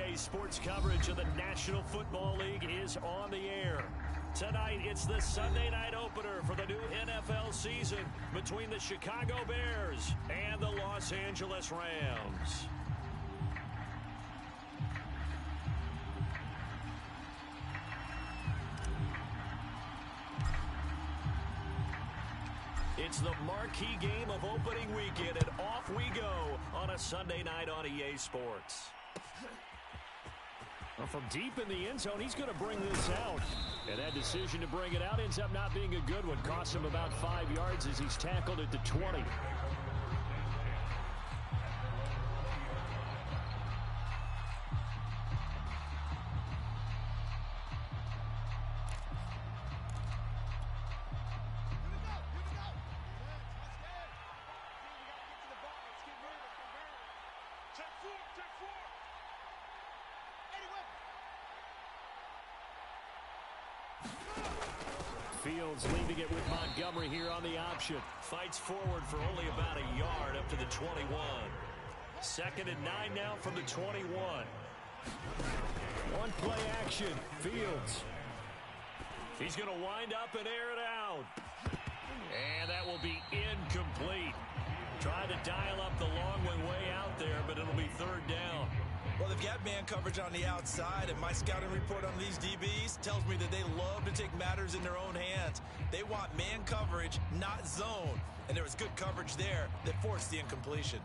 EA Sports coverage of the National Football League is on the air. Tonight, it's the Sunday night opener for the new NFL season between the Chicago Bears and the Los Angeles Rams. It's the marquee game of opening weekend, and off we go on a Sunday night on EA Sports. Well, from deep in the end zone, he's going to bring this out. And that decision to bring it out ends up not being a good one. Costs him about 5 yards as he's tackled at the 20. Fields leaving it with Montgomery here on the option. Fights forward for only about a yard up to the 21. 2nd and 9 now from the 21. One play action. Fields. He's going to wind up and air it out. And that will be incomplete. Tried to dial up the long way out there, but it'll be 3rd down. Well, they've got man coverage on the outside, and my scouting report on these DBs tells me that they love to take matters in their own hands. They want man coverage, not zone. And there was good coverage there that forced the incompletion.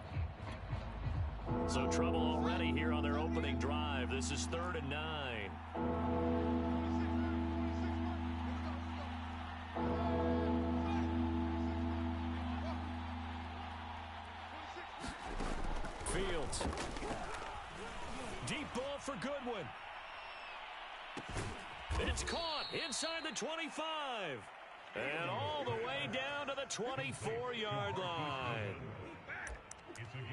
So trouble already here on their opening drive. This is 3rd and 9. Fields. Deep ball for Goodwin. It's caught inside the 25. And all the way down to the 24-yard line.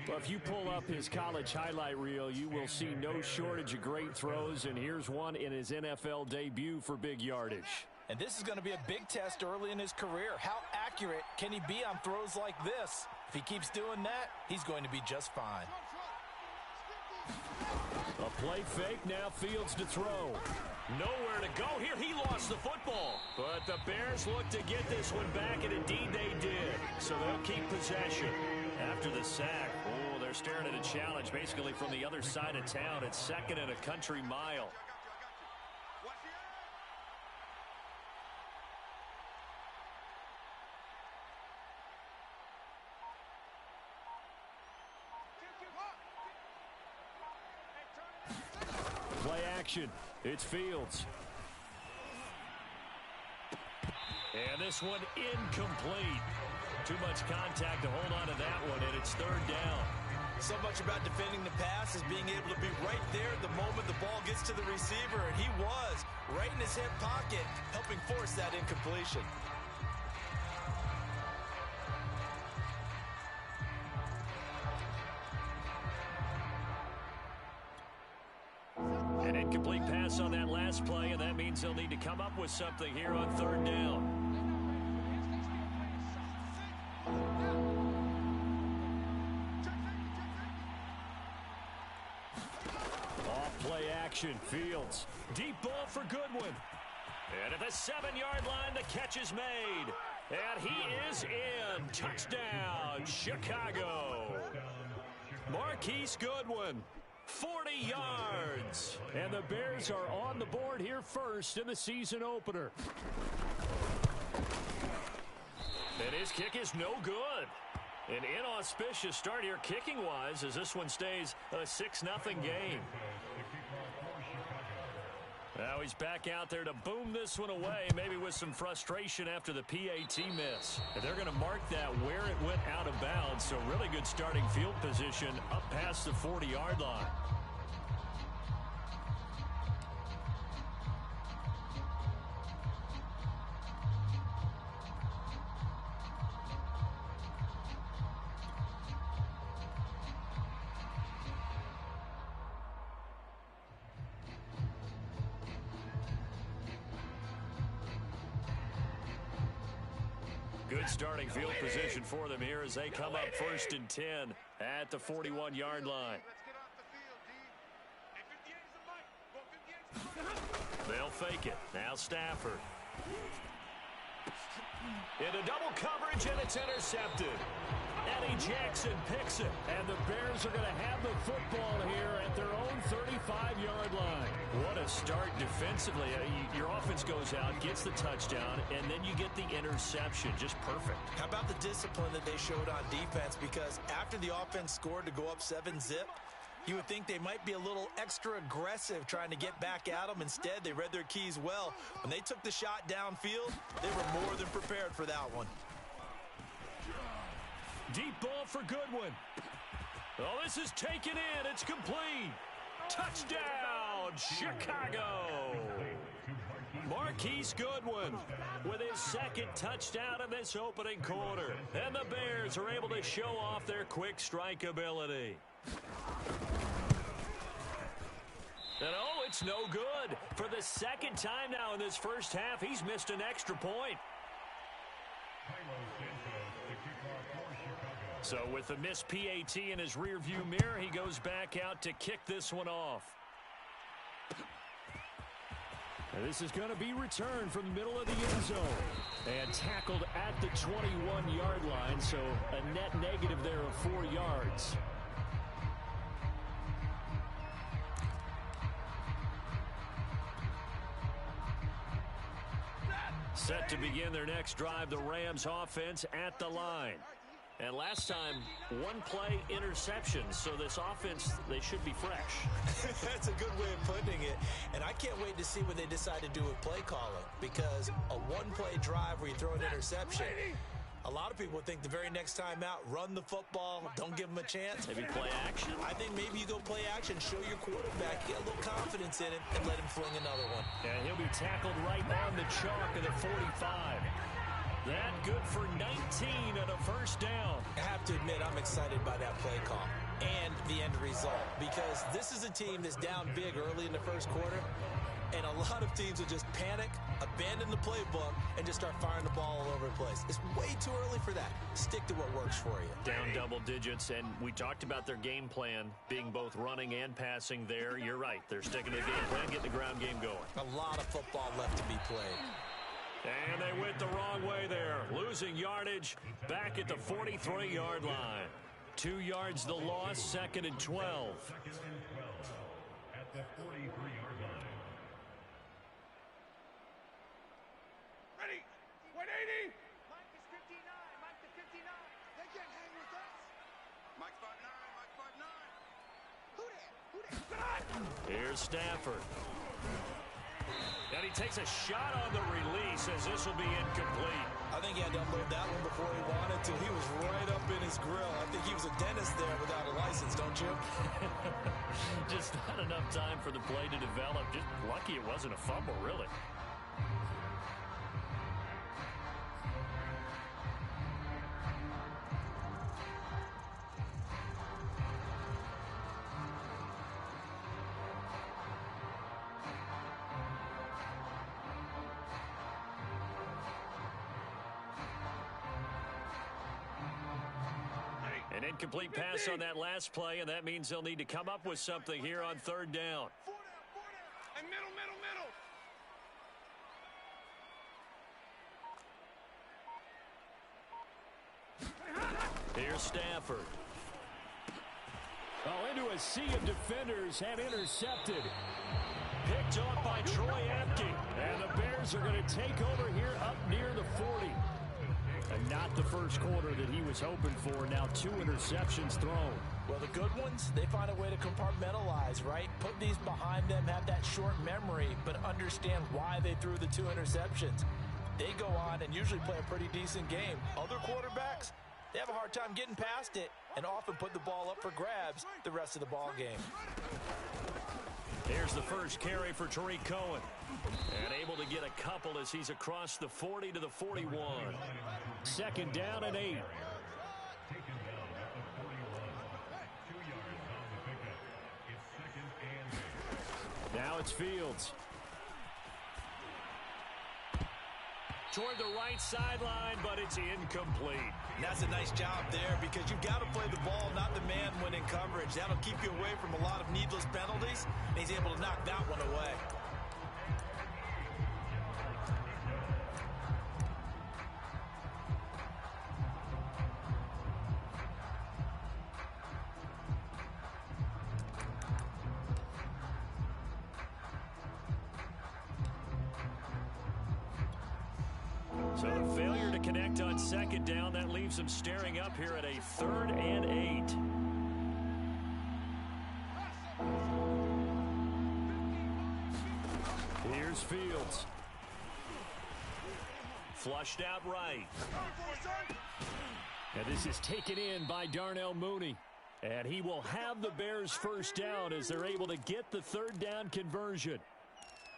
Well, if you pull up his college highlight reel, you will see no shortage of great throws. And here's one in his NFL debut for big yardage. And this is going to be a big test early in his career. How accurate can he be on throws like this? If he keeps doing that, he's going to be just fine. A play fake, now Fields to throw. Nowhere to go here. He lost the football. But the Bears look to get this one back, and indeed they did. So they'll keep possession. After the sack, oh, they're staring at a challenge basically from the other side of town. It's 2nd and a country mile. Play action. It's Fields. And this one incomplete. Too much contact to hold on to that one, and it's 3rd down. So much about defending the pass is being able to be right there the moment the ball gets to the receiver, and he was right in his hip pocket, helping force that incompletion. An incomplete pass on that last play, and that means they'll need to come up with something here on 3rd down. Off play action, Fields. Deep ball for Goodwin. And at the 7-yard line, the catch is made. And he is in. Touchdown, Chicago. Marquise Goodwin. 40 yards. And the Bears are on the board here first in the season opener. And his kick is no good. An inauspicious start here kicking-wise as this one stays a 6-0 game. Now he's back out there to boom this one away, maybe with some frustration after the PAT miss. And they're going to mark that where it went out of bounds, so really good starting field position up past the 40-yard line. Good starting field position for them here as they come up 1st and 10 at the 41-yard line. They'll fake it. Now Stafford. Into double coverage, and it's intercepted. Eddie Jackson picks it. And the Bears are going to have the football here at their own 35-yard line. What a start defensively. Your offense goes out, gets the touchdown, and then you get the interception. Just perfect. How about the discipline that they showed on defense? Because after the offense scored to go up 7-zip, you would think they might be a little extra aggressive trying to get back at them. Instead, they read their keys well. When they took the shot downfield, they were more than prepared for that one. Deep ball for Goodwin. Oh, this is taken in. It's complete. Touchdown, Chicago. Marquise Goodwin with his second touchdown in this opening quarter. And the Bears are able to show off their quick strike ability. And oh, it's no good. For the second time now in this first half, he's missed an extra point. So with the missed PAT in his rearview mirror, he goes back out to kick this one off. And this is going to be returned from the middle of the end zone. And tackled at the 21-yard line, so a net negative there of 4 yards. Set to begin their next drive, the Rams offense at the line. And last time, one play interception. So this offense, they should be fresh. That's a good way of putting it. And I can't wait to see what they decide to do with play calling. Because a one-play drive where you throw an interception, a lot of people think the very next time out, run the football, don't give them a chance. Maybe play action? I think maybe you go play action, show your quarterback, get a little confidence in it, and let him fling another one. And he'll be tackled right on the chalk of the 45. That good for 19 and a first down. I have to admit, I'm excited by that play call and the end result. Because this is a team that's down big early in the first quarter. And a lot of teams will just panic, abandon the playbook, and just start firing the ball all over the place. It's way too early for that. Stick to what works for you. Down double digits, and we talked about their game plan being both running and passing there. You're right. They're sticking to the game plan, getting the ground game going. A lot of football left to be played. And they went the wrong way there. Losing yardage back at the 43-yard line. 2 yards the loss, 2nd and 12. At the 43-yard line. Ready? 180. Mike is 59. Mike to 59. They can't hang with us. Mike's 5'9". Mike's 5'9". Who that? Who that? Here's Stafford. And he takes a shot on the release as this will be incomplete. I think he had to unload that one before he wanted to. He was right up in his grill. I think he was a dentist there without a license, don't you? Just not enough time for the play to develop. Just lucky it wasn't a fumble, really. An incomplete pass on that last play, and that means they'll need to come up with something here on 3rd down. 4 down. And middle. Here's Stafford. Oh, into a sea of defenders and intercepted. Picked off by Troy Apke. And the Bears are going to take over here up near the 40. And not the first quarter that he was hoping for. Now 2 interceptions thrown. Well, the good ones, they find a way to compartmentalize, right? Put these behind them, have that short memory, but understand why they threw the 2 interceptions. They go on and usually play a pretty decent game. Other quarterbacks, they have a hard time getting past it and often put the ball up for grabs the rest of the ball game. Here's the first carry for Tariq Cohen. And able to get a couple as he's across the 40 to the 41. 2nd down and 8. Taken down at the 41. 2 yards on the pickup. It's 2nd and 8. Now it's Fields. Toward the right sideline, but it's incomplete. And that's a nice job there because you've got to play the ball, not the man when in coverage. That'll keep you away from a lot of needless penalties, and he's able to knock that one away. connect on second down. That leaves them staring up here at a 3rd and 8. Here's Fields. Flushed out right. And this is taken in by Darnell Mooney. And he will have the Bears first down as they're able to get the 3rd down conversion.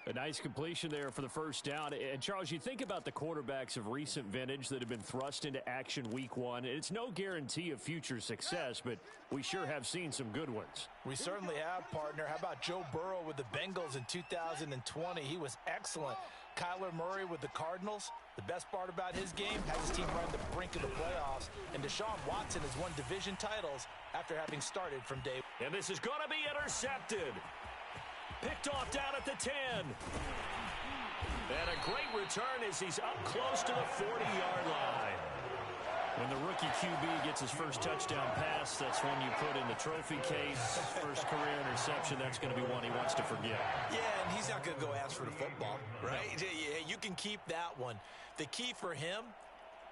A nice completion there for the first down. And, Charles, you think about the quarterbacks of recent vintage that have been thrust into action week 1. It's no guarantee of future success, but we sure have seen some good ones. We certainly have, partner. How about Joe Burrow with the Bengals in 2020? He was excellent. Kyler Murray with the Cardinals. The best part about his game, has his team run the brink of the playoffs. And Deshaun Watson has won division titles after having started from day one. And this is going to be intercepted. Picked off down at the 10. And a great return as he's up close to the 40-yard line. When the rookie QB gets his first touchdown pass, that's when you put in the trophy case. First career interception, that's going to be one he wants to forget. Yeah, and he's not going to go ask for the football, right? Yeah, you can keep that one. The key for him,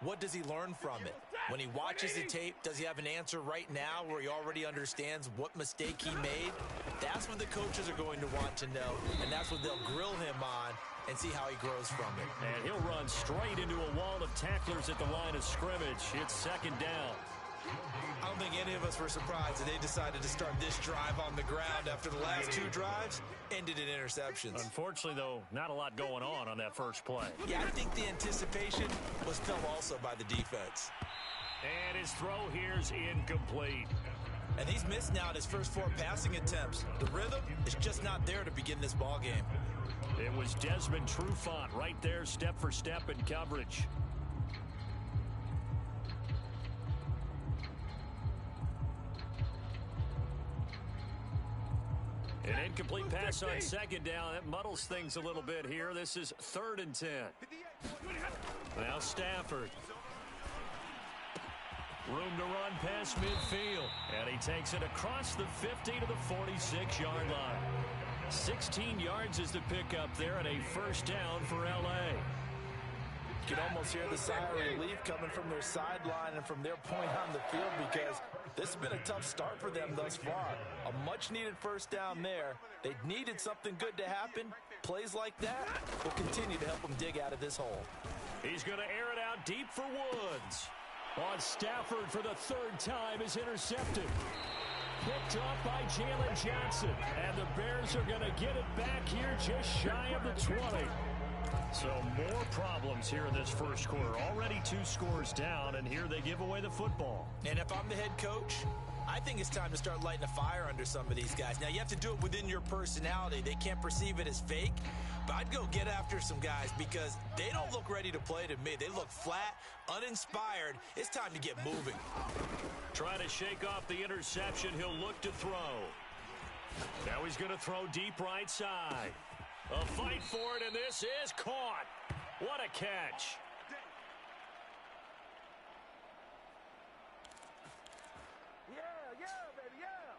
what does he learn from it? When he watches the tape, does he have an answer right now where he already understands what mistake he made? That's what the coaches are going to want to know, and that's what they'll grill him on and see how he grows from it. And he'll run straight into a wall of tacklers at the line of scrimmage. It's second down. I don't think any of us were surprised that they decided to start this drive on the ground after the last 2 drives ended in interceptions. Unfortunately, though, not a lot going on that first play. Yeah, I think the anticipation was felt also by the defense. And his throw here's incomplete. And he's missed now his first 4 passing attempts. The rhythm is just not there to begin this ball game. It was Desmond Trufant right there, step for step in coverage. An incomplete pass on second down. That muddles things a little bit here. This is 3rd and 10. Now Stafford. Room to run past midfield. And he takes it across the 50 to the 46-yard line. 16 yards is the pickup there and a first down for L.A. You can almost hear the sigh of relief coming from their sideline and from their point on the field because this has been a tough start for them thus far. A much-needed first down there. They needed something good to happen. Plays like that will continue to help them dig out of this hole. He's going to air it out deep for Woods. On Stafford for the 3rd time is intercepted. Picked off by Jalen Johnson. And the Bears are going to get it back here just shy of the 20. So more problems here in this first quarter. Already 2 scores down, and here they give away the football. And if I'm the head coach, I think it's time to start lighting a fire under some of these guys. Now, you have to do it within your personality. They can't perceive it as fake. But I'd go get after some guys because they don't look ready to play to me. They look flat, uninspired. It's time to get moving. Trying to shake off the interception. He'll look to throw. Now he's going to throw deep right side. A fight for it, and this is caught. What a catch. Yeah, baby, yeah.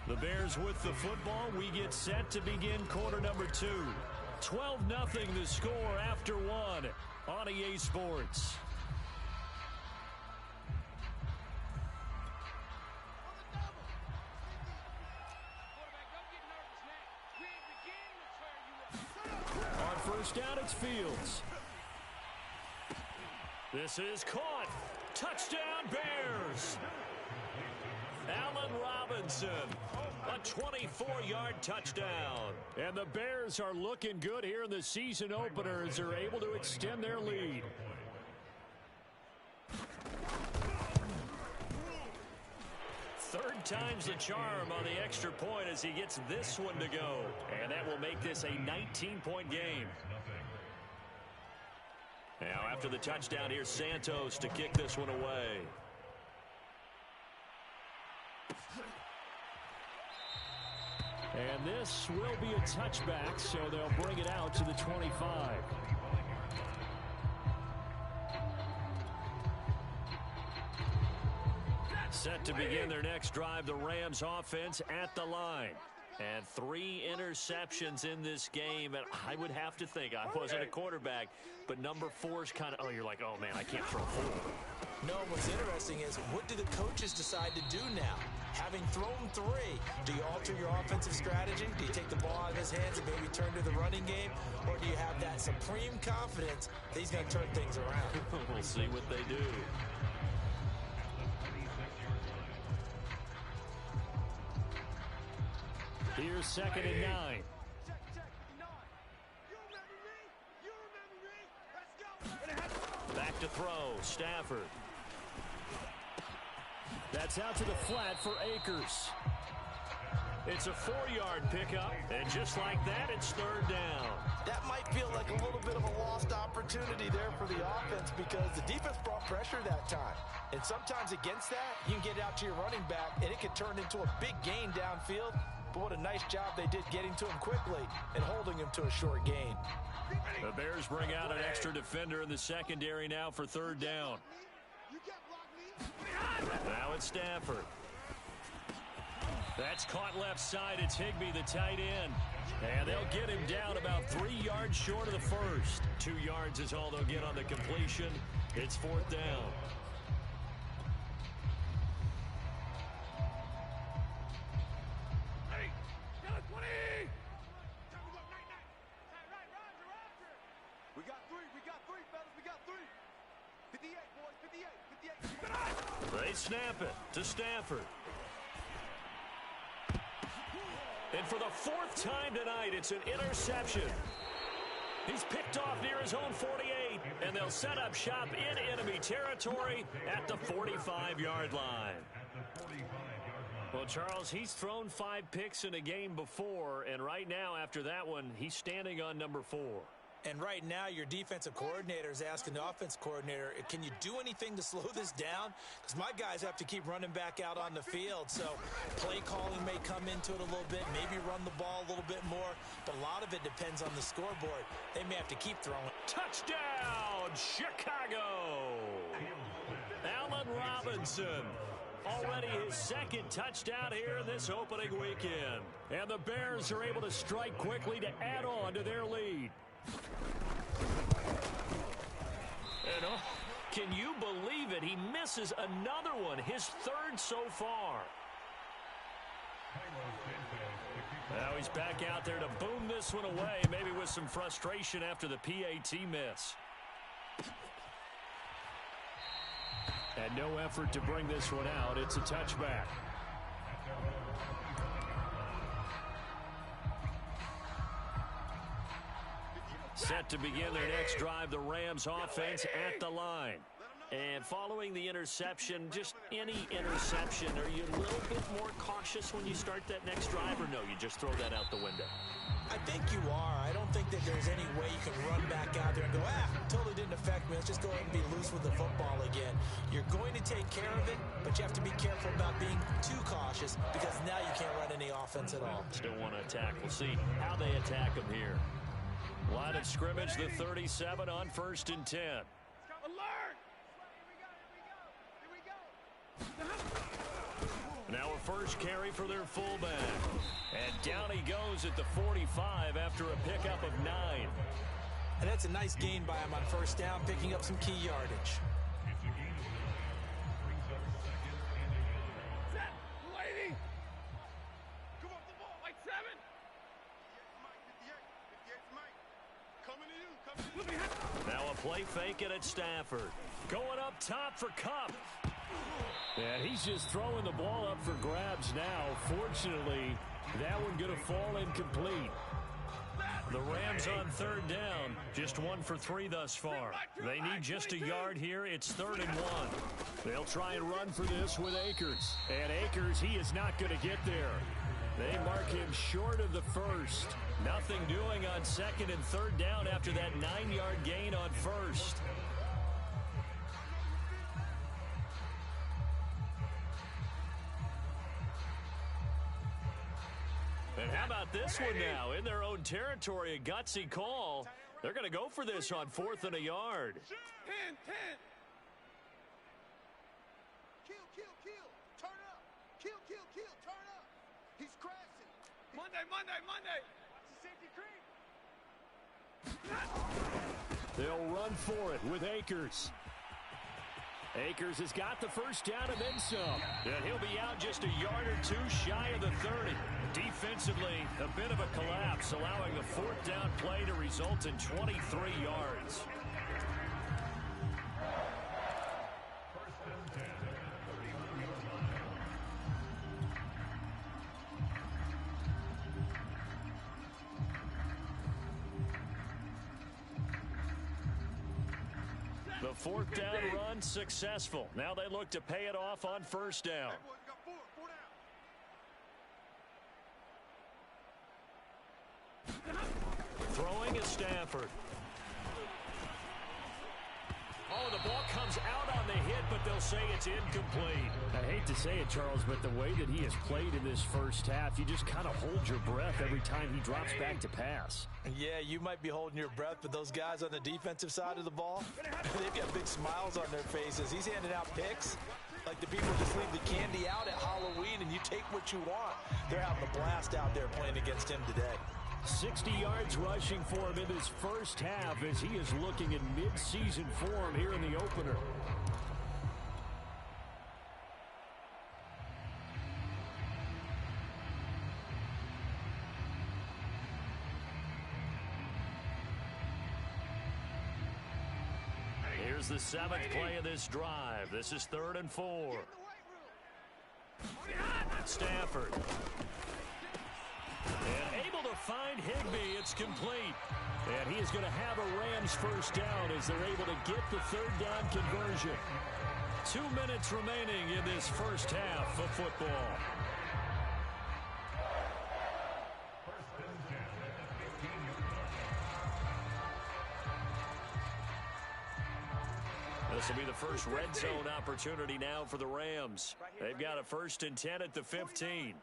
The Bears with the football. We get set to begin quarter number 2. 12-0 the score after 1 on EA Sports. First down, it's Fields. This is caught. Touchdown, Bears. Allen Robinson, a 24-yard touchdown. And the Bears are looking good here in the season opener as they're able to extend their lead. Third time's the charm on the extra point as he gets this one to go. And that will make this a 19-point game. Now after the touchdown, here's Santos to kick this one away. And this will be a touchback, so they'll bring it out to the 25. Set to begin their next drive, the Rams offense at the line. And 3 interceptions in this game, and I would have to think, I wasn't a quarterback, but number 4 is kind of, you're like, oh, man, I can't throw 4. No, what's interesting is, what do the coaches decide to do now? Having thrown 3, do you alter your offensive strategy? Do you take the ball out of his hands and maybe turn to the running game? Or do you have that supreme confidence that he's going to turn things around? We'll see what they do. Here's 2nd and 9. Back to throw, Stafford. That's out to the flat for Akers. It's a 4-yard pickup, and just like that, it's 3rd down. That might feel like a little bit of a lost opportunity there for the offense because the defense brought pressure that time. And sometimes against that, you can get out to your running back, and it can turn into a big gain downfield. But what a nice job they did getting to him quickly and holding him to a short gain. The Bears bring out an extra defender in the secondary now for 3rd down. Now it's Stafford. That's caught left side. It's Higbee, the tight end. And they'll get him down about 3 yards short of the first. 2 yards is all they'll get on the completion. It's 4th down. They snap it to Stafford. And for the 4th time tonight, it's an interception. He's picked off near his own 48, and they'll set up shop in enemy territory at the 45-yard line. Well, Charles, he's thrown 5 picks in a game before, and right now, after that one, he's standing on number 4. And right now, your defensive coordinator is asking the offense coordinator, can you do anything to slow this down? Because my guys have to keep running back out on the field. So play calling may come into it a little bit, maybe run the ball a little bit more. But a lot of it depends on the scoreboard. They may have to keep throwing. Touchdown, Chicago! Allen Robinson. Already his 2nd touchdown here in this opening weekend. And the Bears are able to strike quickly to add on to their lead. And can you believe it? He misses another one, his 3rd so far. Now he's back out there to boom this one away, maybe with some frustration after the PAT miss. And no effort to bring this one out. It's a touchback. Set to begin their next drive, the Rams offense at the line. And following the interception, just any interception, are you a little bit more cautious when you start that next drive, or no, you just throw that out the window? I think you are. I don't think that there's any way you can run back out there and go, totally didn't affect me. Let's just go ahead and be loose with the football again. You're going to take care of it, but you have to be careful about being too cautious because now you can't run any offense at all. Still want to attack. We'll see how they attack them here. Line of scrimmage, the 37 on 1st and 10. Alert! Now a first carry for their fullback. And down he goes at the 45 after a pickup of 9. And that's a nice gain by him on 1st down, picking up some key yardage. Set, lady! Come off the ball, like 7! Now a play fake it at Stafford. Going up top for Kupp. And he's just throwing the ball up for grabs now. Fortunately, that one going to fall incomplete. The Rams on 3rd down. Just 1 for 3 thus far. They need just a yard here. It's 3rd and 1. They'll try and run for this with Akers. And Akers, he is not going to get there. They mark him short of the first. Nothing doing on 2nd and 3rd down after that 9-yard gain on 1st. And how about this one now? In their own territory, a gutsy call. They're going to go for this on 4th and a yard. 10. Kill. Turn up. Kill. Turn up. He's crashing. Monday. They'll run for it with Akers. Akers has got the first down and then some. And he'll be out just a yard or two shy of the 30. Defensively, a bit of a collapse, allowing the fourth down play to result in 23 yards. First and 10 at the 31-yard line. The fourth down run successful. Now they look to pay it off on first down. Hey, boys, we got four down. Throwing is Stafford. Oh, the ball comes out on the hit, but they'll say it's incomplete. I hate to say it, Charles, but the way that he has played in this first half, you just kind of hold your breath every time he drops back to pass. Yeah, you might be holding your breath, but those guys on the defensive side of the ball, they've got big smiles on their faces. He's handing out picks like the people just leave the candy out at Halloween and you take what you want. They're having a blast out there playing against him today. 60 yards rushing for him in this first half as he is looking in mid-season form here in the opener. Here's the seventh play of this drive. This is 3rd and 4. Stafford. And able to find Higbee. It's complete. And he is going to have a Rams first down as they're able to get the third down conversion. 2 minutes remaining in this first half of football. First and 10 at the 15-yard line. This will be the first red zone opportunity now for the Rams. They've got a 1st and 10 at the 15.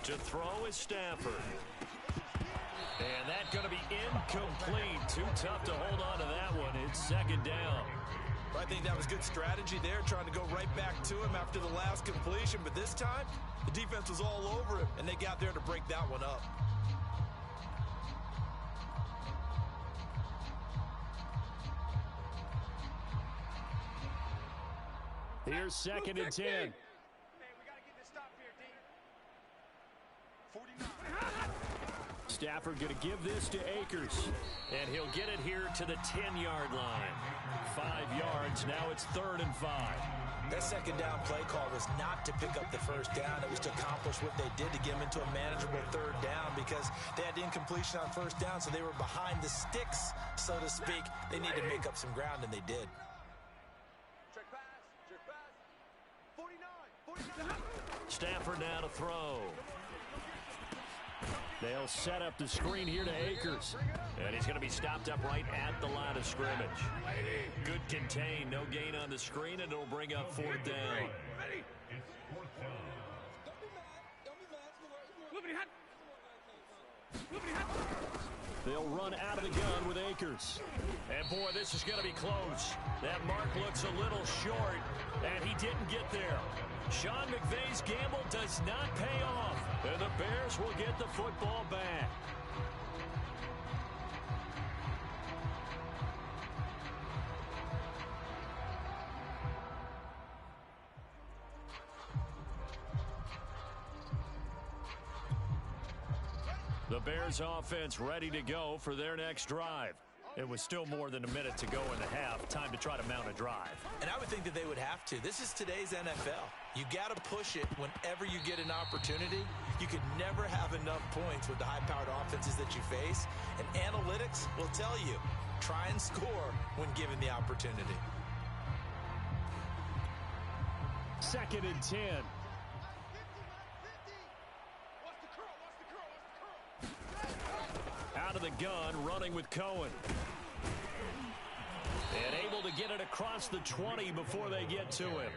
To throw is Stafford. And that's going to be incomplete. Too tough to hold on to that one. It's 2nd down. I think that was good strategy there, trying to go right back to him after the last completion. But this time, the defense was all over him, and they got there to break that one up. Here's 2nd and 10. Man, we got to get this stop here, D. 49. Stafford going to give this to Akers. And he'll get it here to the 10-yard line. 5 yards. Now it's 3rd and 5. That second down play call was not to pick up the first down. It was to accomplish what they did to get them into a manageable 3rd down because they had incompletion on first down, so they were behind the sticks, so to speak. They needed to make up some ground, and they did. Check pass. 49. Stafford now to throw. They'll set up the screen here to Akers. And he's going to be stopped up right at the line of scrimmage. Good contain, no gain on the screen, and it'll bring up 4th down. It's 4th down. They'll run out of the gun with Akers. And boy, this is going to be close. That mark looks a little short, and he didn't get there. Sean McVay's gamble does not pay off, and the Bears will get the football back. The Bears offense ready to go for their next drive. It was still more than a minute to go in the half. Time to try to mount a drive. And I would think that they would have to. This is today's NFL. You got to push it whenever you get an opportunity. You could never have enough points with the high-powered offenses that you face. And analytics will tell you, try and score when given the opportunity. 2nd and 10. Out of the gun, running with Cohen. And able to get it across the 20 before they get to him.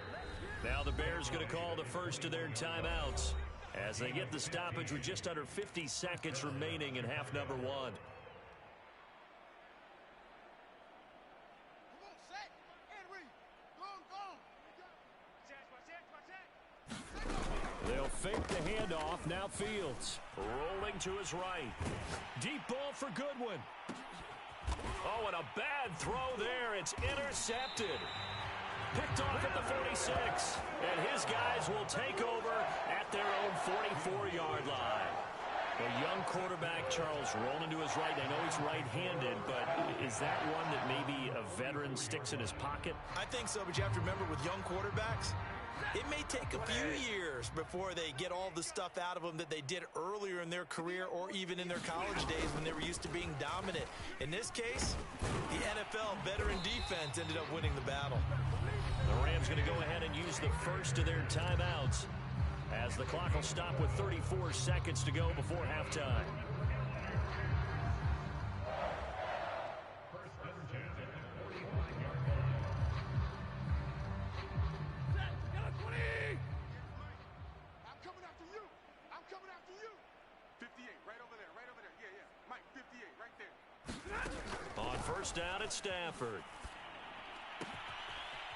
Now the Bears going to call the first of their timeouts as they get the stoppage with just under 50 seconds remaining in half number 1. They'll fake the handoff. Now Fields. Rolling to his right. Deep ball for Goodwin. Oh, and a bad throw there. It's intercepted. Picked off at the 46. And his guys will take over at their own 44-yard line. A young quarterback, Charles, rolling to his right. I know he's right-handed, but is that one that maybe a veteran sticks in his pocket? I think so, but you have to remember with young quarterbacks, it may take a few years before they get all the stuff out of them that they did earlier in their career or even in their college days when they were used to being dominant. In this case, the NFL veteran defense ended up winning the battle. The Rams going to go ahead and use the first of their timeouts as the clock will stop with 34 seconds to go before halftime. On first down at Stafford.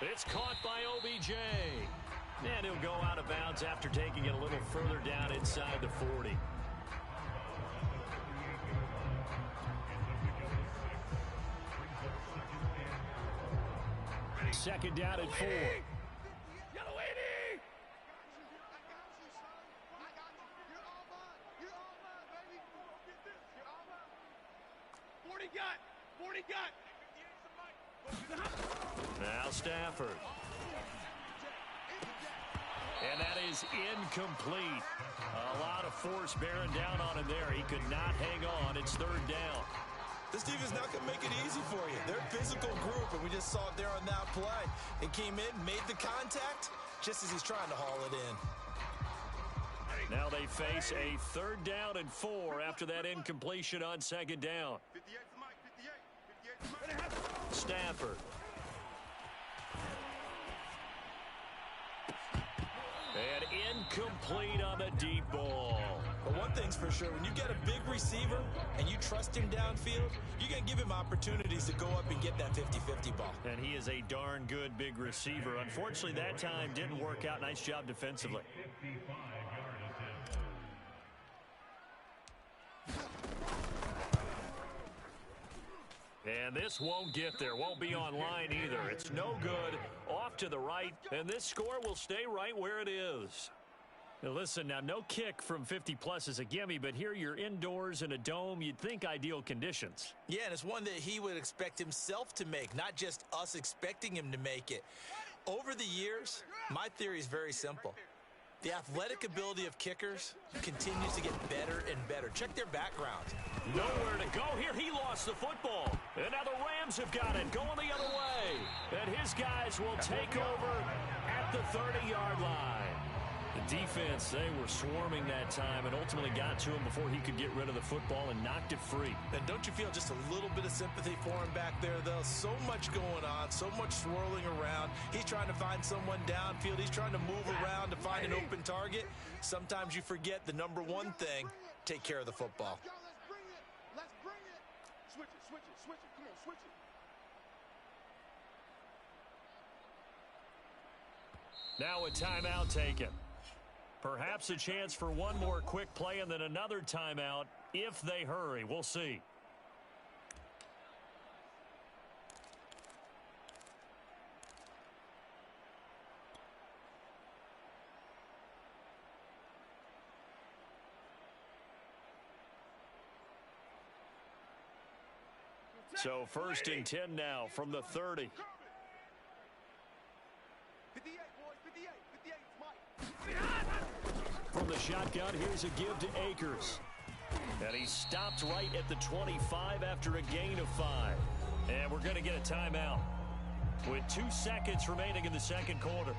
It's caught by OBJ. And he'll go out of bounds after taking it a little further down inside the 40. Second down at 4. Yellow 80! 40 got. Now Stafford. And that is incomplete. A lot of force bearing down on him there. He could not hang on. It's third down. This defense not going to make it easy for you. They're a physical group, and we just saw it there on that play. It came in, made the contact, just as he's trying to haul it in. Now they face a third down and 4 after that incompletion on second down. 58's Mike, 58. Stafford. And incomplete on the deep ball. But one thing's for sure, when you get a big receiver and you trust him downfield, you're going to give him opportunities to go up and get that 50-50 ball. And he is a darn good big receiver. Unfortunately, that time didn't work out. Nice job defensively. 55-yard attempt. And this won't get there. Won't be online either. It's no good. Off to the right. And this score will stay right where it is. Now listen, now no kick from 50-plus is a gimme, but here you're indoors in a dome. You'd think ideal conditions. Yeah, and it's one that he would expect himself to make, not just us expecting him to make it. Over the years, my theory is very simple. The athletic ability of kickers continues to get better and better. Check their background. Nowhere to go here. He lost the football. And now the Rams have got it going the other way. And his guys will take over at the 30-yard line. The defense, they were swarming that time and ultimately got to him before he could get rid of the football and knocked it free. And don't you feel just a little bit of sympathy for him back there, though? So much going on, so much swirling around. He's trying to find someone downfield. He's trying to move around to find an open target. Sometimes you forget the number one thing, take care of the football. Let's bring it. Switch it. Come on, switch it. Now a timeout taken. Perhaps a chance for one more quick play and then another timeout if they hurry. We'll see. So first and 10 now from the 30. 58, boys, 58 Mike. From the shotgun, here's a give to Akers. And he stopped right at the 25 after a gain of 5. And we're going to get a timeout with 2 seconds remaining in the second quarter.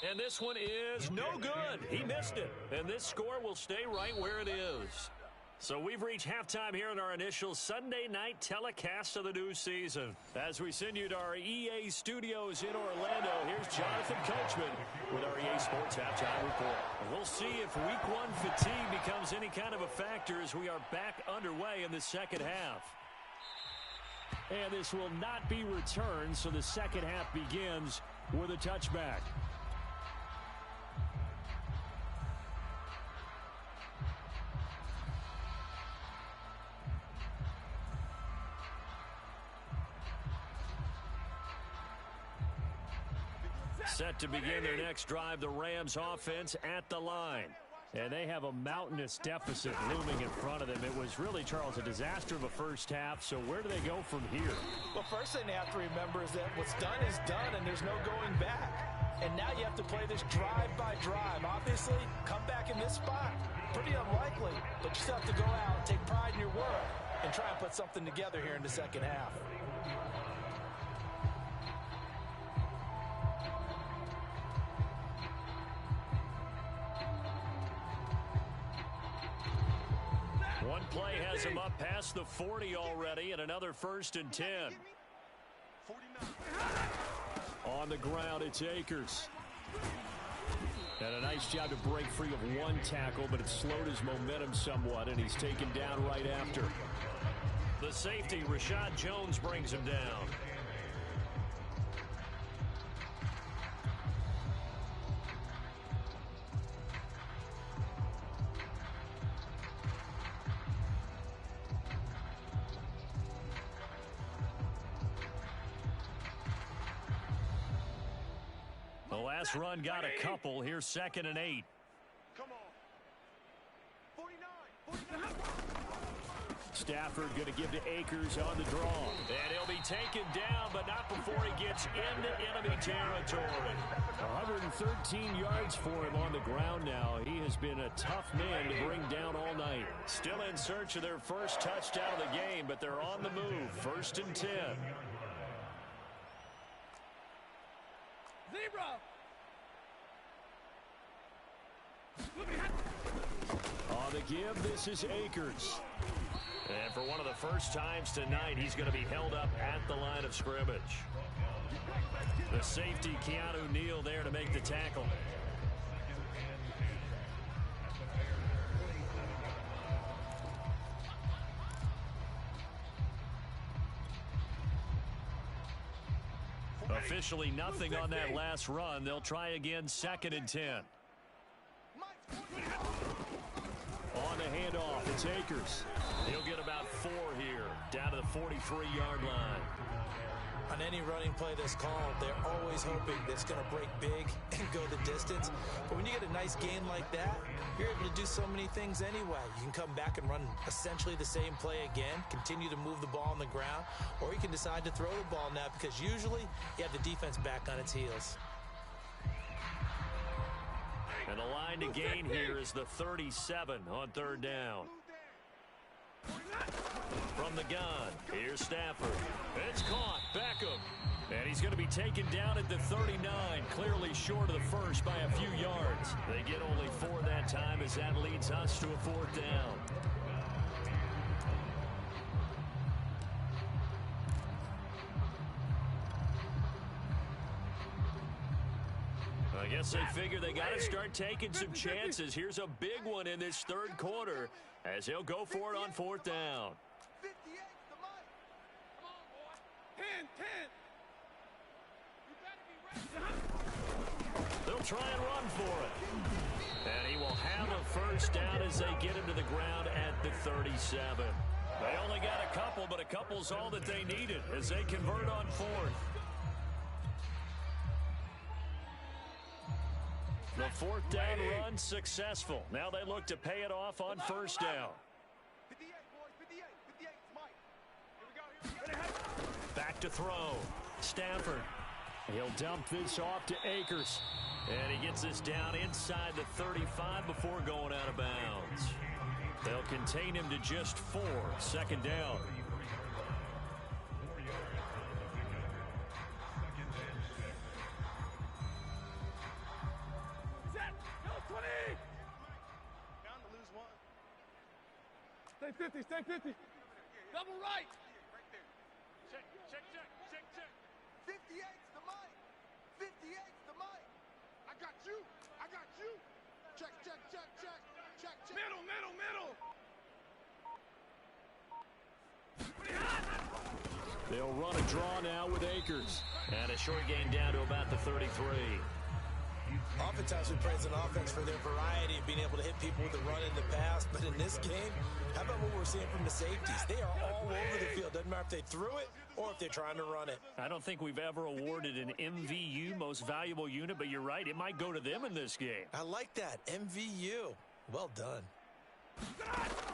And this one is no good. He missed it. And this score will stay right where it is. So we've reached halftime here in our initial Sunday night telecast of the new season. As we send you to our EA studios in Orlando, here's Jonathan Coachman with our EA Sports Sports Halftime Report. We'll see if Week 1 fatigue becomes any kind of a factor as we are back underway in the second half. And this will not be returned, so the second half begins with a touchback. Set to begin their next drive, the Rams offense at the line. And they have a mountainous deficit looming in front of them. It was really, Charles, a disaster of a first half. So where do they go from here? Well, first thing they have to remember is that what's done is done, and there's no going back. And now you have to play this drive by drive. Obviously, come back in this spot. Pretty unlikely, but you still have to go out, take pride in your work, and try and put something together here in the second half. One play has him up past the 40 already, and another 1st and 10. On the ground, it's Akers. And a nice job to break free of one tackle, but it slowed his momentum somewhat, and he's taken down right after. The safety, Rashad Jones, brings him down. The last run got a couple. Here's 2nd and 8. Come on. 49. Stafford going to give to Akers on the draw. And he'll be taken down, but not before he gets into enemy territory. 113 yards for him on the ground now. He has been a tough man to bring down all night. Still in search of their first touchdown of the game, but they're on the move. 1st and 10. Zebra. On the give, this is Akers. And for one of the first times tonight, he's going to be held up at the line of scrimmage. The safety, Keanu Neal, there to make the tackle. Officially nothing on that last run. They'll try again, 2nd and 10. On the handoff, it's Akers. He'll get about 4 here, down to the 43-yard line. On any running play that's called, they're always hoping that it's going to break big and go the distance. But when you get a nice gain like that, you're able to do so many things anyway. You can come back and run essentially the same play again, continue to move the ball on the ground, or you can decide to throw the ball now because usually you have the defense back on its heels. And the line to gain here is the 37 on 3rd down. From the gun, here's Stafford. It's caught. Beckham. And he's going to be taken down at the 39, clearly short of the first by a few yards. They get only 4 that time as that leads us to a 4th down. I guess they figure they got to start taking some chances. Here's a big one in this 3rd quarter as he'll go for it on 4th down. 58 the mic. Come on, boy. 10. You better be ready. They'll try and run for it. And he will have a 1st down as they get him to the ground at the 37. They only got a couple, but a couple's all that they needed as they convert on 4th. The 4th down run successful. Now they look to pay it off on 1st down. 58, boys. 58. 58 Mike. Here we go. Back to throw. Stafford. He'll dump this off to Akers. And he gets this down inside the 35 before going out of bounds. They'll contain him to just 4. 2nd down. Stay 50, stay 50. Double right. Right there. Check. 58's the mic. 58's the mic. I got you. I They'll run a draw now with Akers. And a short gain down to about the 33. Oftentimes we praise an offense for their variety of being able to hit people with the run in the pass. But in this game, how about what we're seeing from the safeties? They are all over the field. Doesn't matter if they threw it or if they're trying to run it. I don't think we've ever awarded an MVU, most valuable unit, but you're right, it might go to them in this game. I like that. MVU. Well done.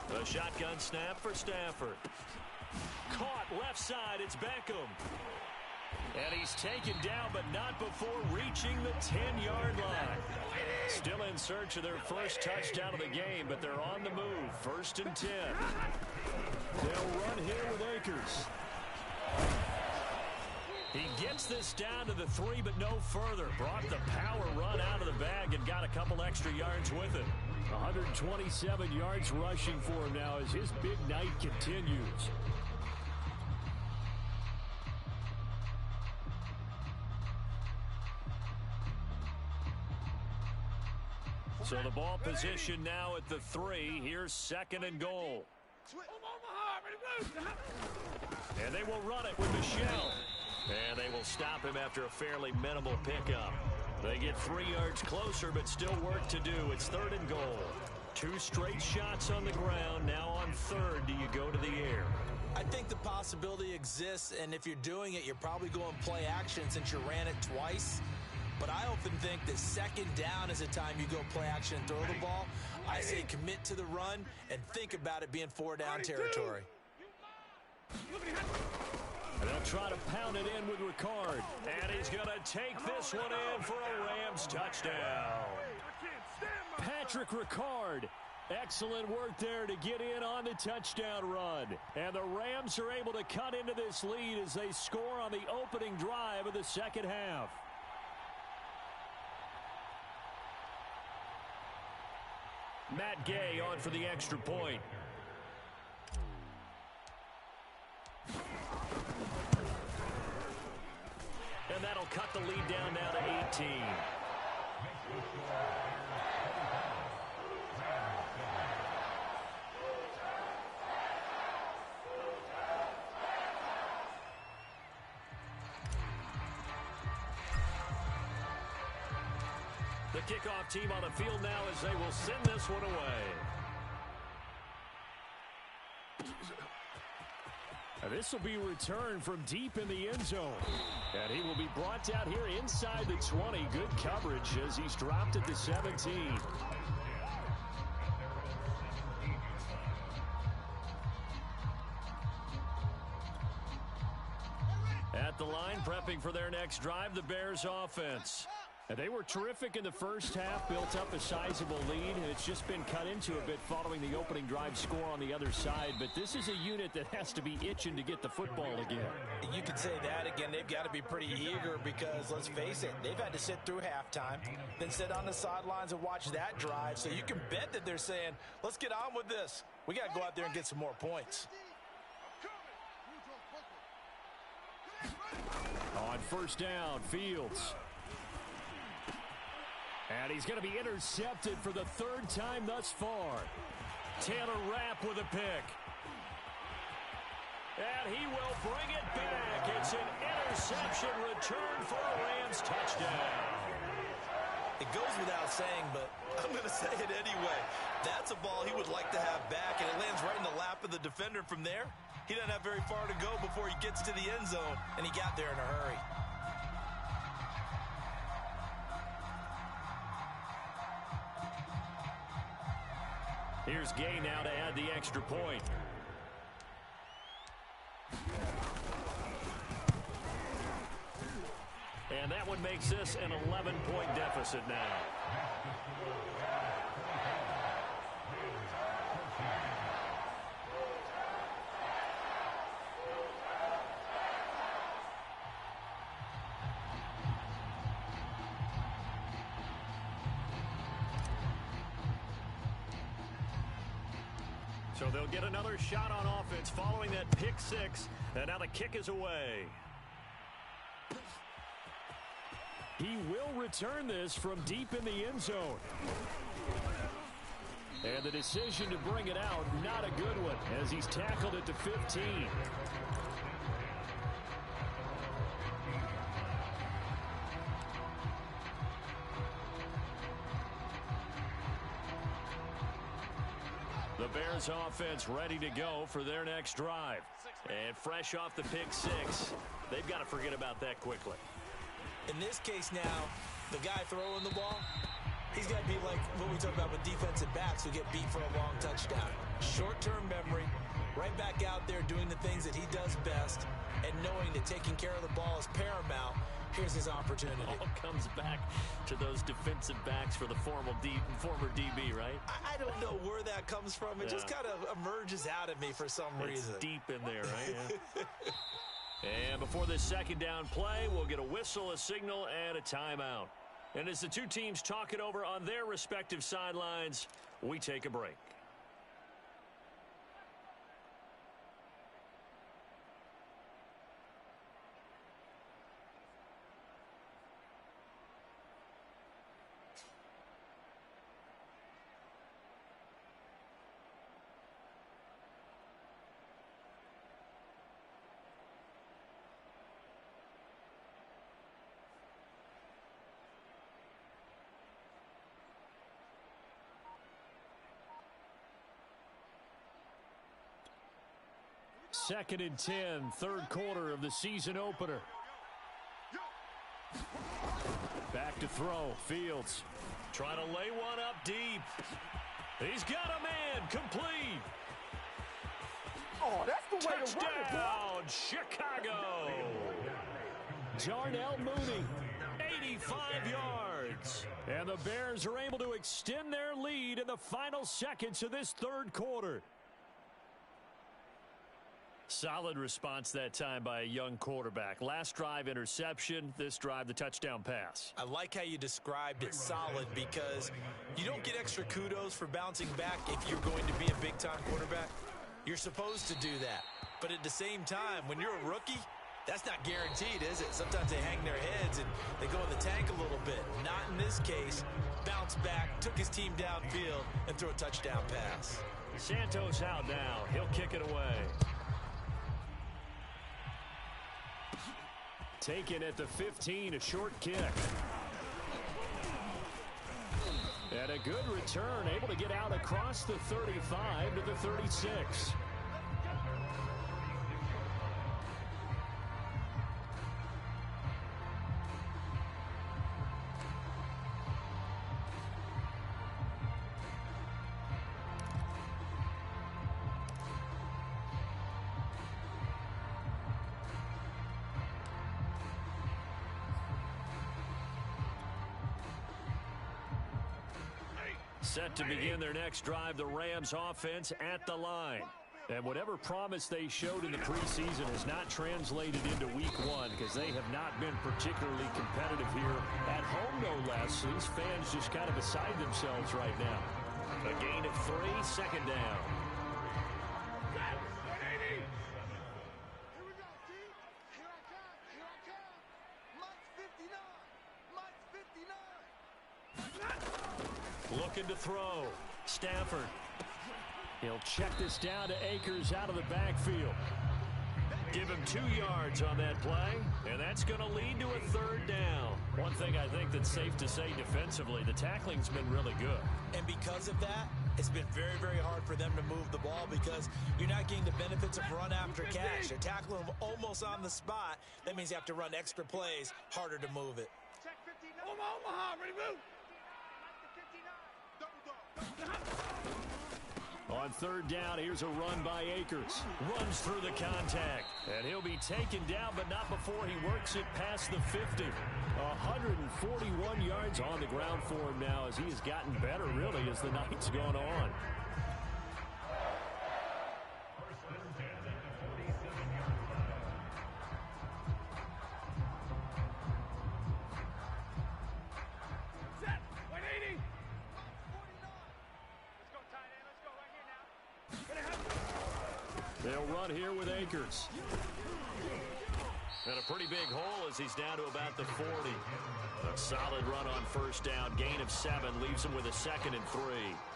The shotgun snap for Stafford. Caught left side, it's Beckham. And he's taken down, but not before reaching the 10-yard line. Still in search of their first touchdown of the game, but they're on the move. 1st and 10. They'll run here with Akers. He gets this down to the 3, but no further. Brought the power run out of the bag and got a couple extra yards with it. 127 yards rushing for him now as his big night continues. So the ball position now at the 3. Here's 2nd and goal. And they will run it with Michel. And they will stop him after a fairly minimal pickup. They get 3 yards closer, but still work to do. It's 3rd and goal. 2 straight shots on the ground. Now on 3rd, do you go to the air? I think the possibility exists, and if you're doing it, you're probably going play action since you ran it twice. But I often think that 2nd down is a time you go play action and throw the ball. I say commit to the run and think about it being 4-down territory. And they'll try to pound it in with Ricard. And he's going to take this one in for a Rams touchdown. Patrick Ricard. Excellent work there to get in on the touchdown run. And the Rams are able to cut into this lead as they score on the opening drive of the second half. Matt Gay on for the extra point. And that'll cut the lead down now to 18. The kickoff team on the field now as they will send this one away. And this will be returned from deep in the end zone. And he will be brought out here inside the 20. Good coverage as he's dropped at the 17. At the line, prepping for their next drive, the Bears offense. And they were terrific in the first half, built up a sizable lead, and it's just been cut into a bit following the opening drive score on the other side. But this is a unit that has to be itching to get the football again. You could say that again. They've got to be pretty eager because, let's face it, they've had to sit through halftime, then sit on the sidelines and watch that drive. So you can bet that they're saying, let's get on with this. We got to go out there and get some more points. On 1st down, Fields. And he's going to be intercepted for the 3rd time thus far. Taylor Rapp with a pick. And he will bring it back. It's an interception return for a Rams touchdown. It goes without saying, but I'm going to say it anyway. That's a ball he would like to have back, and it lands right in the lap of the defender. From there, he doesn't have very far to go before he gets to the end zone, and he got there in a hurry. Here's Gay now to add the extra point. And that one makes this an 11-point deficit now. So they'll get another shot on offense following that pick six. And now the kick is away. He will return this from deep in the end zone. And the decision to bring it out, not a good one, as he's tackled at the 15. The Bears offense ready to go for their next drive. And fresh off the pick six, they've got to forget about that quickly. In this case now, the guy throwing the ball, he's got to be like what we talk about with defensive backs who get beat for a long touchdown. Short-term memory, right back out there doing the things that he does best, and knowing that taking care of the ball is paramount. Here's his opportunity. All comes back to those defensive backs for the former DB, right? I don't know where that comes from. It just kind of emerges out of me for some reason. It's deep in there, right? Yeah. And before this second down play, we'll get a whistle, a signal, and a timeout. And as the two teams talk it over on their respective sidelines, we take a break. Second and 10, third quarter of the season opener. Back to throw, Fields. Trying to lay one up deep. He's got a man, complete. Oh, that's the way to run it, bro. Touchdown, Chicago. Darnell Mooney, 85 yards. And the Bears are able to extend their lead in the final seconds of this third quarter. Solid response that time by a young quarterback. Last drive, interception. This drive, the touchdown pass. I like how you described it solid because you don't get extra kudos for bouncing back if you're going to be a big-time quarterback. You're supposed to do that. But at the same time, when you're a rookie, that's not guaranteed, is it? Sometimes they hang their heads and they go in the tank a little bit. Not in this case. Bounced back, took his team downfield, and threw a touchdown pass. Santos out now. He'll kick it away. Taken at the 15, a short kick. And a good return, able to get out across the 35 to the 36. Set to begin their next drive, the Rams offense at the line. And whatever promise they showed in the preseason has not translated into week one because they have not been particularly competitive here at home, no less. These fans just kind of beside themselves right now. A gain of 3, second down. Looking to throw. Stafford. He'll check this down to Akers out of the backfield. Give him 2 yards on that play, and that's going to lead to a third down. One thing I think that's safe to say defensively, the tackling's been really good. And because of that, it's been very, very hard for them to move the ball because you're not getting the benefits of run after catch. They're tackling them almost on the spot. That means you have to run extra plays, harder to move it. Check 59. Omaha, ready, move. On third down, here's a run by Akers. Runs through the contact. And he'll be taken down, but not before he works it past the 50. 141 yards on the ground for him now as he has gotten better, really, as the night's gone on. They'll run here with Akers. And a pretty big hole as he's down to about the 40. A solid run on first down. Gain of 7 leaves him with a 2nd and 3.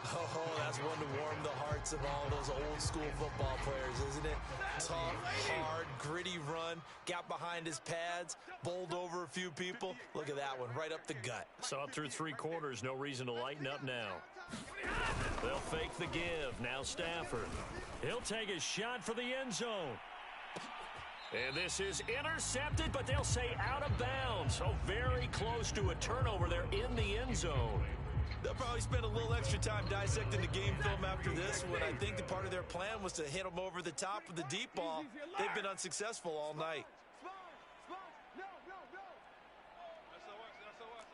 Oh, that's one to warm the hearts of all those old school football players, isn't it? Tough, hard, gritty run. Got behind his pads. Bowled over a few people. Look at that one, right up the gut. Saw it through 3 quarters. No reason to lighten up now. They'll fake the give. Now Stafford. He'll take a shot for the end zone. And this is intercepted, but they'll say out of bounds. So very close to a turnover there in the end zone. They'll probably spend a little extra time dissecting the game film after this one. I think the part of their plan was to hit them over the top with the deep ball. They've been unsuccessful all night.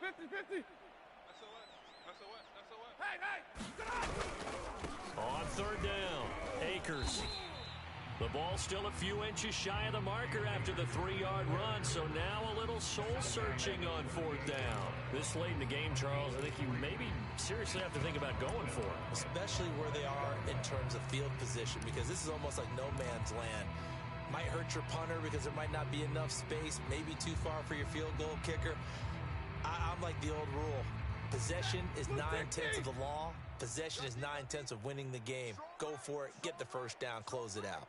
50-50. On 3rd down, Akers. The ball still a few inches shy of the marker after the 3-yard run, so now a little soul-searching on 4th down. This late in the game, Charles, I think you maybe seriously have to think about going for it. Especially where they are in terms of field position, because this is almost like no man's land. Might hurt your punter because there might not be enough space, maybe too far for your field goal kicker. I'm like the old rule. Possession is 9/10 of the law. Possession is 9/10 of winning the game. Go for it, get the first down, close it out.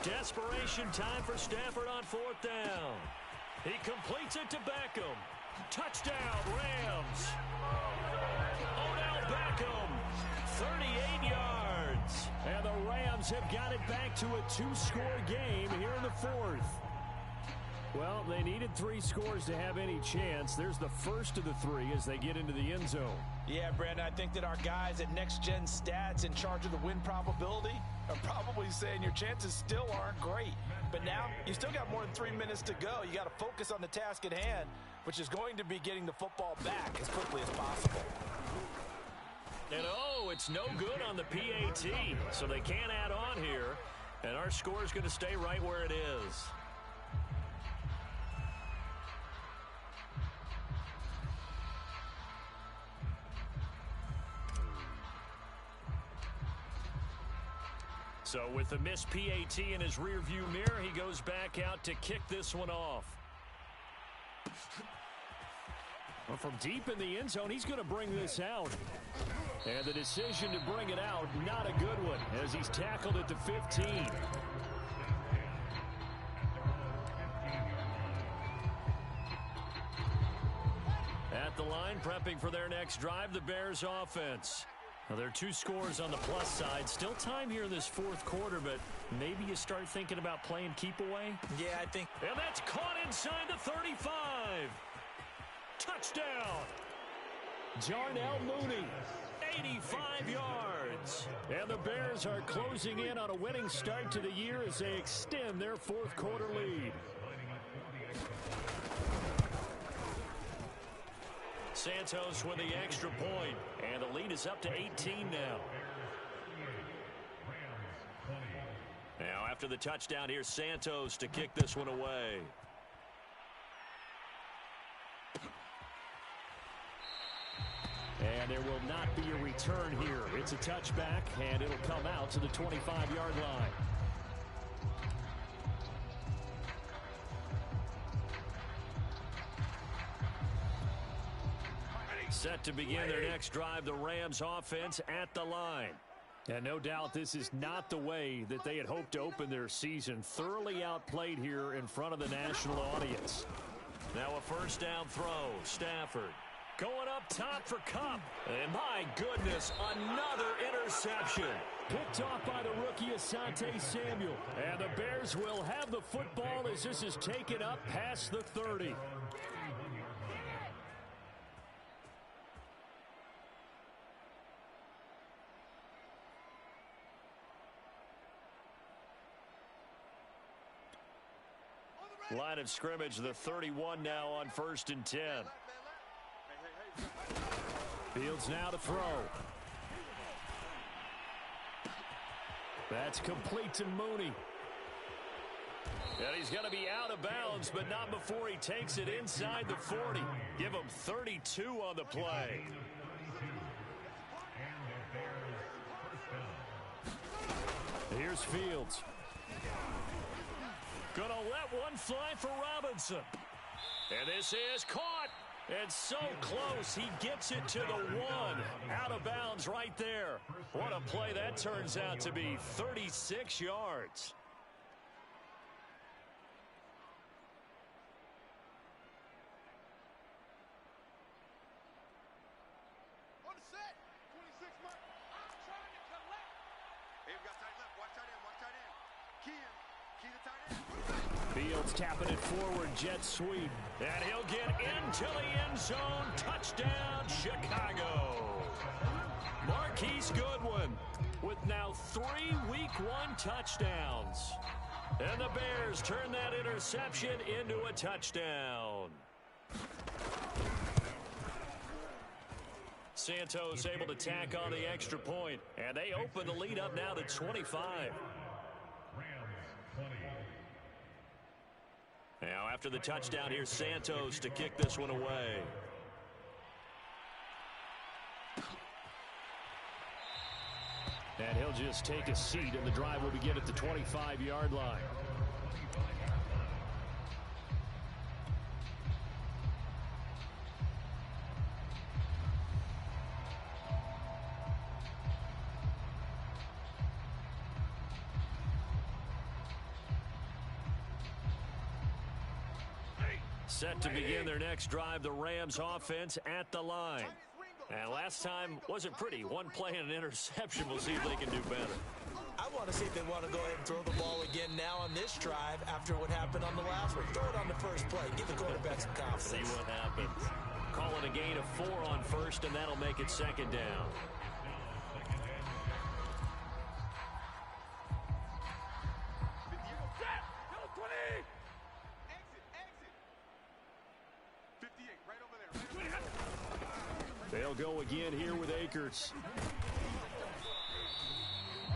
Desperation time for Stafford on 4th down. He completes it to Beckham. Touchdown, Rams. Odell Beckham, 38 yards. And the Rams have got it back to a 2-score game here in the 4th. Well, they needed 3 scores to have any chance. There's the first of the 3 as they get into the end zone. Yeah, Brandon, I think that our guys at Next Gen Stats in charge of the win probability are probably saying your chances still aren't great. But now, you still got more than 3 minutes to go. You got to focus on the task at hand, which is going to be getting the football back as quickly as possible. And it's no good on the PAT, so they can't add on here. And our score is going to stay right where it is. So with the missed PAT in his rearview mirror, he goes back out to kick this one off. Well, from deep in the end zone, he's going to bring this out. And the decision to bring it out, not a good one, as he's tackled at the 15. At the line, prepping for their next drive, the Bears offense. Now, there are 2 scores on the plus side. Still time here in this 4th quarter, but maybe you start thinking about playing keep away? Yeah, I think. And that's caught inside the 35. Touchdown. Darnell Mooney, 85 yards. And the Bears are closing in on a winning start to the year as they extend their 4th quarter lead. Santos with the extra point, and the lead is up to 18 now. Now after the touchdown, here's Santos to kick this one away. And there will not be a return here. It's a touchback, and it'll come out to the 25-yard line. Set to begin their next drive, the Rams offense at the line. And no doubt this is not the way that they had hoped to open their season. Thoroughly outplayed here in front of the national audience. Now a first down throw. Stafford going up top for Kupp. And my goodness, another interception. Picked off by the rookie Asante Samuel. And the Bears will have the football as this is taken up past the 30. Line of scrimmage, the 31 now on 1st and 10. Fields now to throw. That's complete to Mooney. And he's going to be out of bounds, but not before he takes it inside the 40. Give him 32 on the play. Here's Fields. Gonna let one fly for Robinson. And this is caught. And so close, he gets it to the one. Out of bounds right there. What a play that turns out to be. 36 yards. On the set. 26 mark. I'm trying to collect. Hey, we got tight left. Watch tight end. Watch tight end. Key him. Key the tight end. Fields tapping it forward, jet sweep. And he'll get into the end zone. Touchdown, Chicago. Marquise Goodwin with now 3 Week 1 touchdowns. And the Bears turn that interception into a touchdown. Santos able to tack on the extra point, and they open the lead up now to 25. Now, after the touchdown, here's Santos to kick this one away. And he'll just take a seat, and the drive will begin at the 25-yard line. Set to begin their next drive, the Rams offense at the line. And last time wasn't pretty. One play and an interception. We'll see if they can do better. I want to see if they want to go ahead and throw the ball again now on this drive after what happened on the last one. Throw it on the first play. Give the quarterback some confidence. See what happens. Call it a gain of 4 on first, and that'll make it second down. They'll go again here with Akers.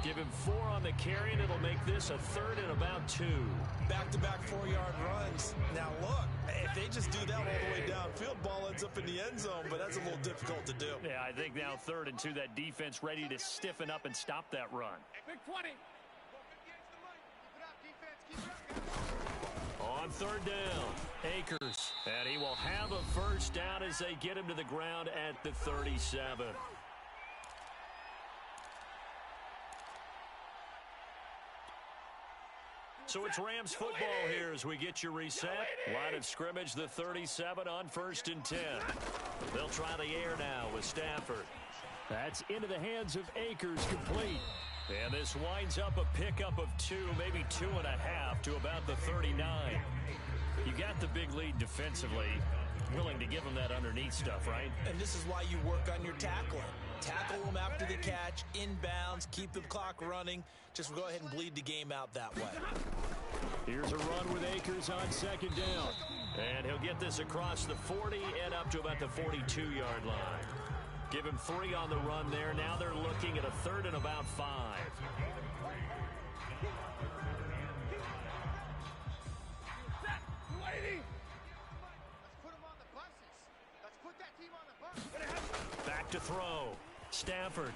Give him 4 on the carry, and it'll make this a third and about 2. Back-to-back 4-yard runs. Now, look, if they just do that all the way downfield, ball ends up in the end zone, but that's a little difficult to do. Yeah, I think now 3rd and 2, that defense ready to stiffen up and stop that run. Big 20. On 3rd down, Akers. And he will have a first down as they get him to the ground at the 37. So it's Rams football here as we get you reset. Line of scrimmage, the 37 on 1st and 10. They'll try the air now with Stafford. That's into the hands of Akers, complete. And this winds up a pickup of 2, maybe 2.5 to about the 39. You got the big lead defensively. Willing to give them that underneath stuff, right? And this is why you work on your tackling. Tackle them after the catch, inbounds, keep the clock running. Just go ahead and bleed the game out that way. Here's a run with Akers on 2nd down. And he'll get this across the 40 and up to about the 42-yard line. Give him 3 on the run there. Now they're looking at a 3rd and about 5. Back to throw. Stafford.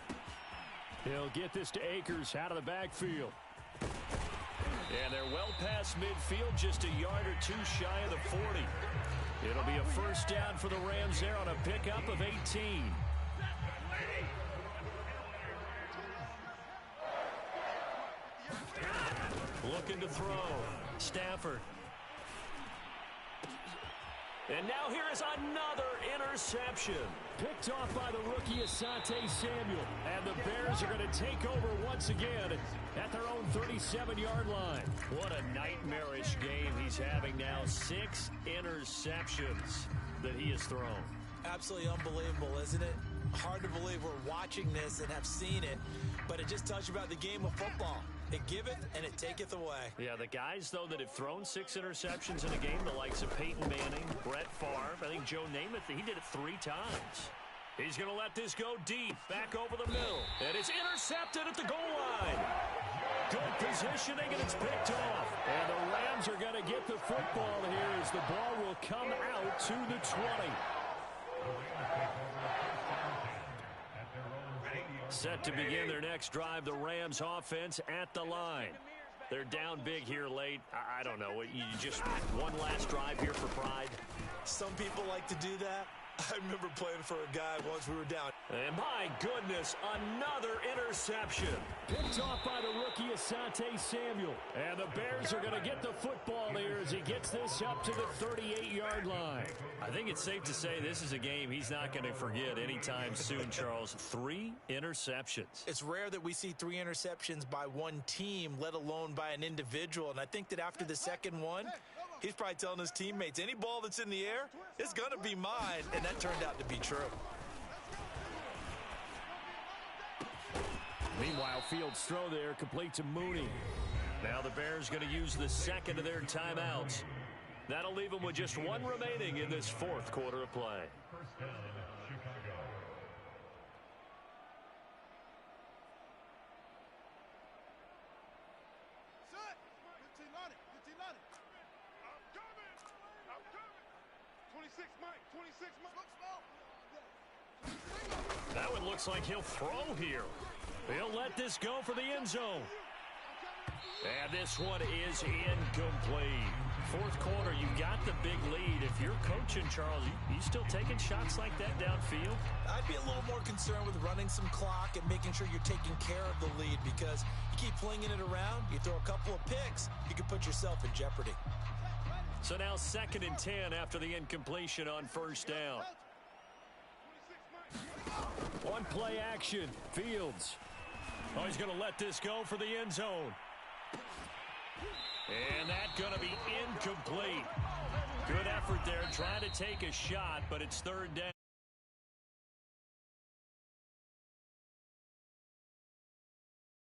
He'll get this to Akers out of the backfield. And they're well past midfield, just a yard or 2 shy of the 40. It'll be a first down for the Rams there on a pickup of 18. Looking to throw. Stafford. And now here is another interception. Picked off by the rookie Asante Samuel. And the Bears are going to take over once again at their own 37-yard line. What a nightmarish game he's having now. 6 interceptions that he has thrown. Absolutely unbelievable, isn't it? Hard to believe we're watching this and have seen it, but it just tells you about the game of football. It giveth and it taketh away. Yeah, the guys, though, that have thrown 6 interceptions in a game, the likes of Peyton Manning, Brett Favre, I think Joe Namath, he did it 3 times. He's going to let this go deep, back over the middle, and it's intercepted at the goal line. Good positioning, and it's picked off. And the Rams are going to get the football here as the ball will come out to the 20. Set to begin their next drive, the Rams offense at the line. They're down big here late. I don't know. You just one last drive here for pride. Some people like to do that. I remember playing for a guy once we were down. And my goodness, another interception. Picked off by the rookie Asante Samuel. And the Bears are going to get the football here as he gets this up to the 38-yard line. I think it's safe to say this is a game he's not going to forget anytime soon, Charles. 3 interceptions. It's rare that we see 3 interceptions by one team, let alone by an individual. And I think that after the second one, he's probably telling his teammates, any ball that's in the air, it's going to be mine. And that turned out to be true. Meanwhile, Fields' throw there complete to Mooney. Now the Bears going to use the second of their timeouts. That'll leave them with just 1 remaining in this 4th quarter of play. First down, Chicago. Set. 15 line it. 15 line it. I'm coming. I'm coming. 26 Mike. 26 Mike. Look small. That one looks like he'll throw here. He'll let this go for the end zone. And this one is incomplete. 4th quarter, you got the big lead. If you're coaching, Charles, you still taking shots like that downfield? I'd be a little more concerned with running some clock and making sure you're taking care of the lead, because you keep flinging it around, you throw a couple of picks, you can put yourself in jeopardy. So now 2nd and 10 after the incompletion on 1st down. 1 play action. Fields. Oh, he's going to let this go for the end zone. And that's going to be incomplete. Good effort there trying to take a shot, but it's 3rd down.